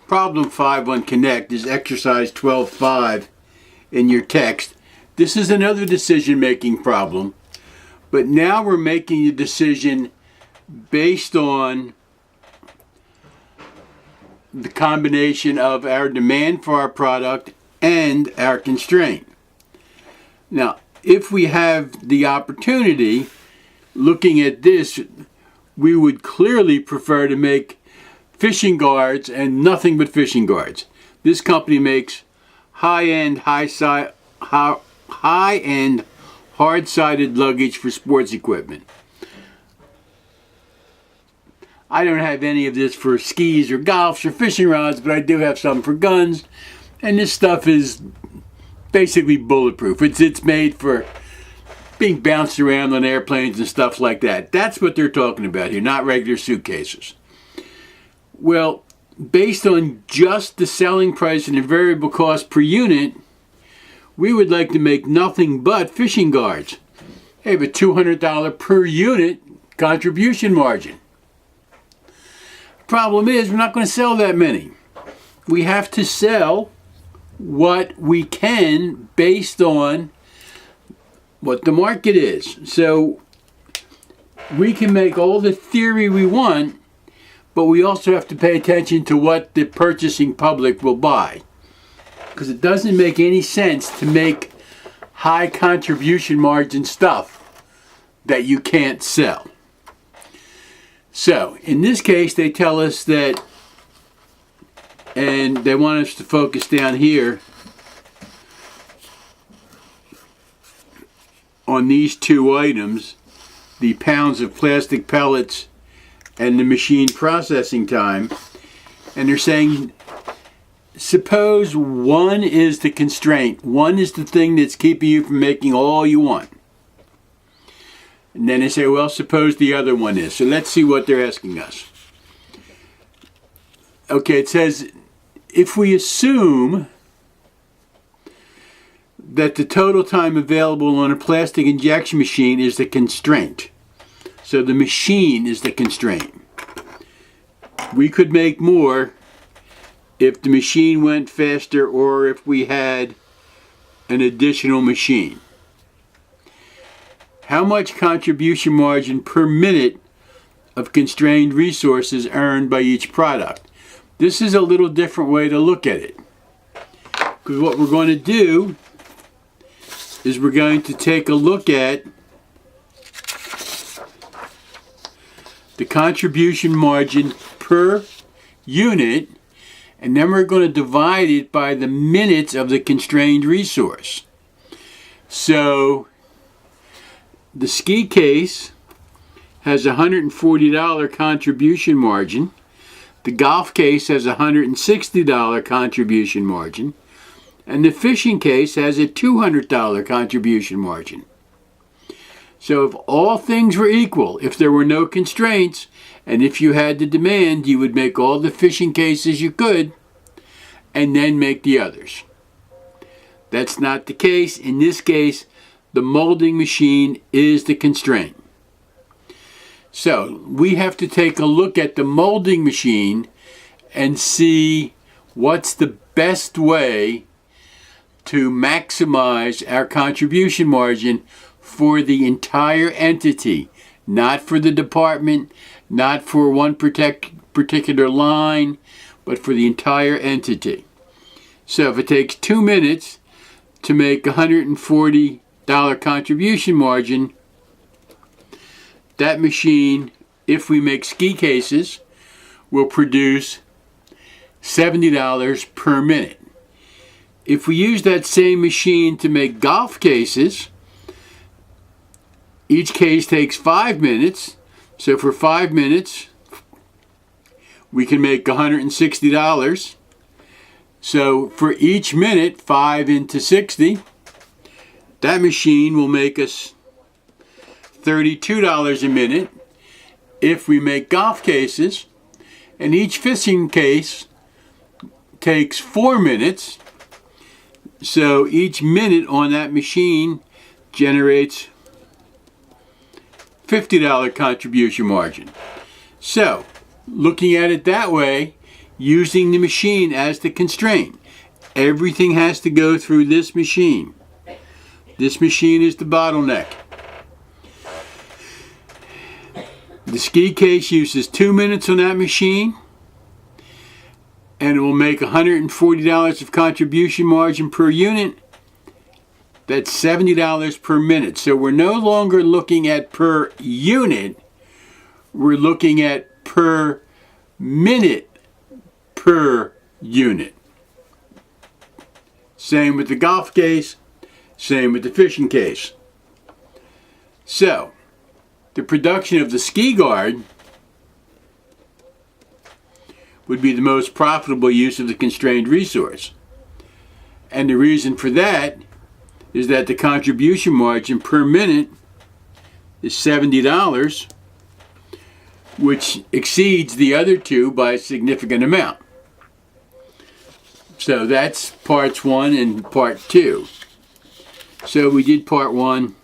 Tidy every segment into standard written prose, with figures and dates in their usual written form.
Problem 5 on Connect is exercise 12.5 in your text. This is another decision-making problem, but now we're making a decision based on the combination of our demand for our product and our constraint. Now, if we have the opportunity, looking at this, we would clearly prefer to make fishing guards and nothing but fishing guards. This company makes high-end, high-end, hard-sided luggage for sports equipment. I don't have any of this for skis or golfs or fishing rods, but I do have some for guns, and this stuff is basically bulletproof. It's made for being bounced around on airplanes and stuff like that. That's what they're talking about here, not regular suitcases. Well, based on just the selling price and the variable cost per unit, we would like to make nothing but fishing guards. They have a $200 per unit contribution margin. Problem is, we're not going to sell that many. We have to sell what we can based on what the market is. So we can make all the theory we want, but we also have to pay attention to what the purchasing public will buy. Because it doesn't make any sense to make high contribution margin stuff that you can't sell. So, in this case, they tell us that, and they want us to focus down here on these two items, the pounds of plastic pellets and the machine processing time. And they're saying, suppose one is the constraint. One is the thing that's keeping you from making all you want. And then they say, well, suppose the other one is. So let's see what they're asking us. Okay, it says, if we assume that the total time available on a plastic injection machine is the constraint. So the machine is the constraint. We could make more if the machine went faster or if we had an additional machine. How much contribution margin per minute of constrained resources earned by each product? This is a little different way to look at it. Because what we're going to do is we're going to take a look at the contribution margin per unit, and then we're going to divide it by the minutes of the constrained resource. So the ski case has a $140 contribution margin. The golf case has a $160 contribution margin. And the fishing case has a $200 contribution margin. So if all things were equal, if there were no constraints, and if you had the demand, you would make all the fishing cases you could, and then make the others. That's not the case. In this case, the molding machine is the constraint. So we have to take a look at the molding machine and see what's the best way to maximize our contribution margin for the entire entity, not for the department, not for one particular line, but for the entire entity. So if it takes 2 minutes to make $140 contribution margin, that machine, if we make ski cases, will produce $70 per minute. If we use that same machine to make golf cases, each case takes 5 minutes. So for 5 minutes, we can make $160. So for each minute, 5 into 60, that machine will make us $32 a minute if we make golf cases. And each fishing case takes 4 minutes. So each minute on that machine generates $50 contribution margin. So, looking at it that way, using the machine as the constraint. Everything has to go through this machine. This machine is the bottleneck. The ski case uses 2 minutes on that machine, and it will make $140 of contribution margin per unit. That's $70 per minute. So we're no longer looking at per unit, we're looking at per minute per unit. Same with the golf case, same with the fishing case. So, the production of the ski guard would be the most profitable use of the constrained resource. And the reason for that is that the contribution margin per minute is $70, which exceeds the other two by a significant amount. So that's parts 1 and part 2. So we did part 1,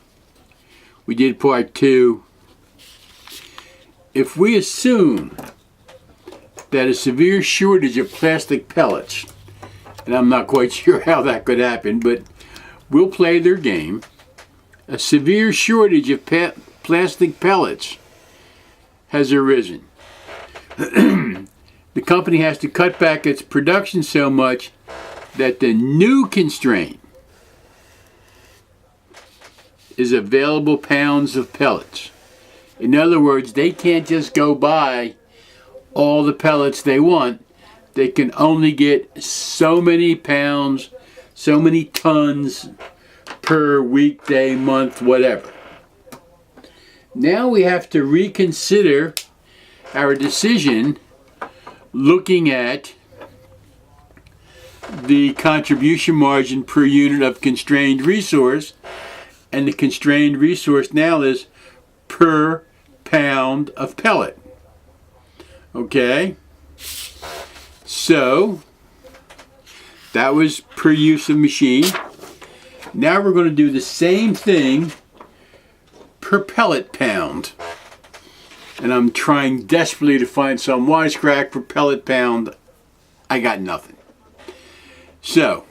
we did part 2. If we assume that a severe shortage of plastic pellets, and I'm not quite sure how that could happen, but we'll play their game. A severe shortage of plastic pellets has arisen. The company has to cut back its production so much that the new constraint is available pounds of pellets. In other words, they can't just go buy all the pellets they want. They can only get so many pounds, so many tons per weekday, month, whatever. Now we have to reconsider our decision looking at the contribution margin per unit of constrained resource, and the constrained resource now is per pound of pellet. Okay? So, that was per use of machine. Now we're going to do the same thing per pellet pound. And I'm trying desperately to find some wisecrack for pellet pound. I got nothing. So,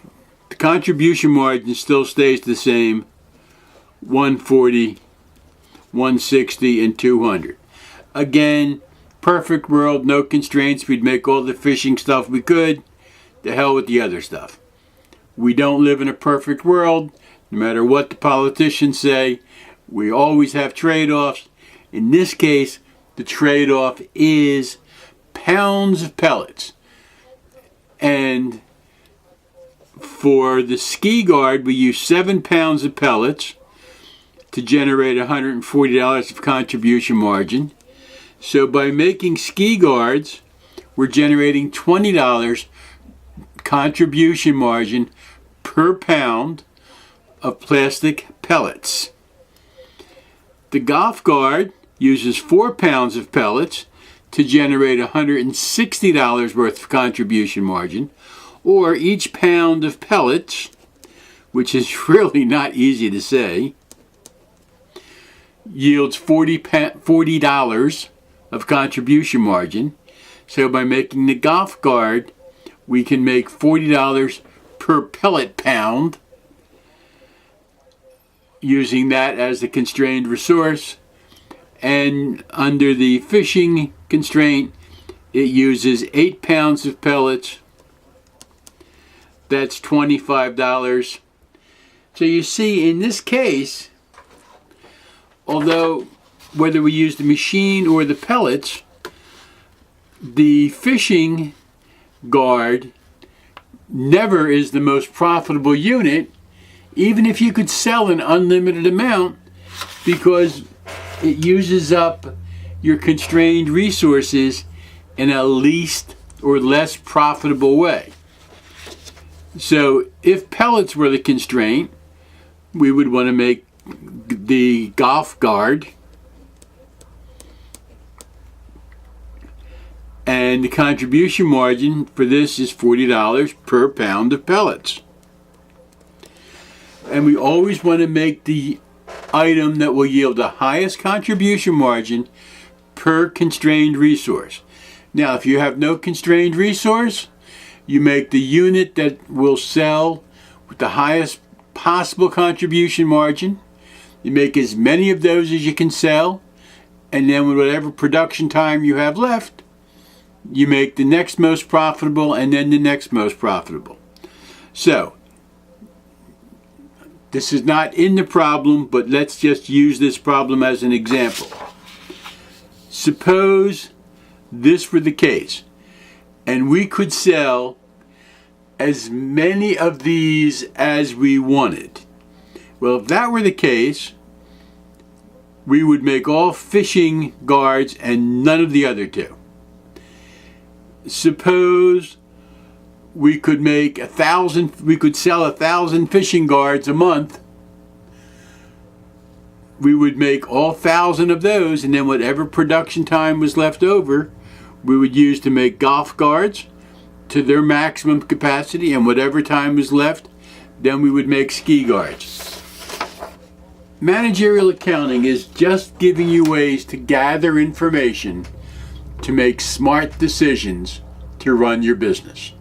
the contribution margin still stays the same. 140, 160, and 200. Again, perfect world, no constraints. We'd make all the fishing stuff we could. The hell with the other stuff. We don't live in a perfect world. No matter what the politicians say, we always have trade-offs. In this case, the trade-off is pounds of pellets. And for the ski guard, we use 7 pounds of pellets to generate $140 of contribution margin. So by making ski guards, we're generating $20 contribution margin per pound of plastic pellets. The golf guard uses 4 pounds of pellets to generate $160 worth of contribution margin, or each pound of pellets, which is really not easy to say, yields $40 of contribution margin. So by making the golf guard, we can make $40 per pellet pound, using that as the constrained resource. And under the fishing constraint, it uses 8 pounds of pellets. That's $25. So you see, in this case, although whether we use the machine or the pellets, the fishing guard never is the most profitable unit, even if you could sell an unlimited amount, because it uses up your constrained resources in a least or less profitable way. So if pellets were the constraint, we would want to make the golf guard, and the contribution margin for this is $40 per pound of pellets. And we always want to make the item that will yield the highest contribution margin per constrained resource. Now, if you have no constrained resource, you make the unit that will sell with the highest possible contribution margin. You make as many of those as you can sell, and then with whatever production time you have left, you make the next most profitable and then the next most profitable. So, this is not in the problem, but let's just use this problem as an example. Suppose this were the case, and we could sell as many of these as we wanted. Well, if that were the case, we would make all fishing guards and none of the other two. Suppose we could sell 1,000 fishing guards a month. We would make all 1,000 of those, and then whatever production time was left over, we would use to make golf guards to their maximum capacity, and whatever time was left, then we would make ski guards. Managerial accounting is just giving you ways to gather information to make smart decisions to run your business.